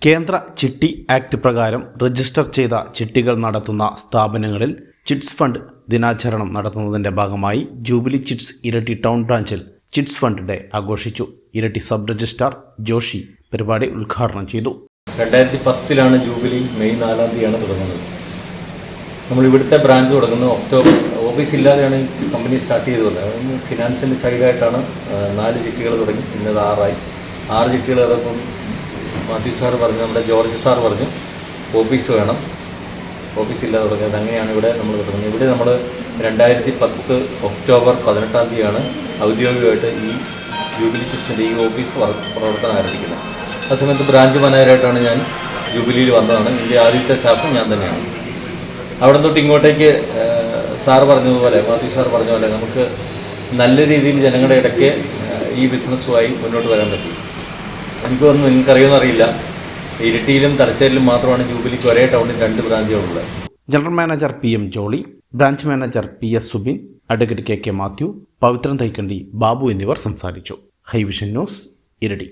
കേന്ദ്ര ചിട്ടി ആക്ട് പ്രകാരം രജിസ്റ്റർ ചെയ്ത ചിട്ടികൾ നടത്തുന്ന സ്ഥാപനങ്ങളിൽ ചിറ്റ്സ് ഫണ്ട് ദിനാചരണം നടത്തുന്നതിന്റെ ഭാഗമായി ജൂബിലി ചിറ്റ്സ് ഇരട്ടി ടൗൺ ബ്രാഞ്ചിൽ ചിറ്റ്സ് ഫണ്ട് ഡേ ആഘോഷിച്ചു. ഇരട്ടി സബ് രജിസ്ട്രാർ ജോഷി പരിപാടി ഉദ്ഘാടനം ചെയ്തു. 2010 ജൂബിലി മെയ് 4 തുടങ്ങുന്നത്. നമ്മൾ ഇവിടുത്തെ ബ്രാഞ്ച് തുടങ്ങുന്നത് ഒക്ടോബർ. ഓഫീസ് ഇല്ലാതെയാണ് ഈ കമ്പനി സ്റ്റാർട്ട് ചെയ്തത്. ഫിനാൻസിൻ്റെ സൈഡായിട്ടാണ് 4 ചിട്ടികൾ തുടങ്ങി. ഇന്നത് 6 ചിട്ടികൾ ഇറക്കും. മാത്യു സാർ പറഞ്ഞു, നമ്മുടെ ജോർജ് സാർ പറഞ്ഞു ഓഫീസ് വേണം, ഓഫീസില്ലാതെ തുടങ്ങിയത്. അങ്ങനെയാണ് ഇവിടെ നമ്മൾ തുടങ്ങുന്നത്. ഇവിടെ നമ്മൾ 2010 ഒക്ടോബർ 18 ഔദ്യോഗികമായിട്ട് ഈ ജൂബിലി ചിറ്റ്സിൻ്റെ ഈ ഓഫീസ് പ്രവർത്തനം ആരംഭിക്കുന്നത്. ആ സമയത്ത് ബ്രാഞ്ച് മാനേജറായിട്ടാണ് ഞാൻ ജൂബിലിയിൽ വന്നതാണ്. ഇതിൻ്റെ ആദ്യത്തെ സ്റ്റാഫ് ഞാൻ തന്നെയാണ്. അവിടെ തൊട്ട് ഇങ്ങോട്ടേക്ക് സാർ പറഞ്ഞതുപോലെ, മാത്യു സാർ പറഞ്ഞ പോലെ നമുക്ക് നല്ല രീതിയിൽ ജനങ്ങളുടെ ഇടയ്ക്ക് ഈ ബിസിനസ്സുമായി മുന്നോട്ട് വരാൻ പറ്റി. എനിക്കൊന്നും നിങ്ങൾക്കറിയുമെന്നറിയില്ല, ഇരിട്ടിയിലും തലശ്ശേരിയിലും മാത്രമാണ് ജൂബിലിക്ക് ഒരേ ടൗണിൽ 2 ബ്രാഞ്ചുകളുള്ളത്. General manager PM Jolly, branch manager PS Subin, advocate KK Mathew, Pavithran Thaikandi, Babu എന്നിവർ സംസാരിച്ചു. ഹൈവിഷൻ ന്യൂസ്, ഇരട്ടി.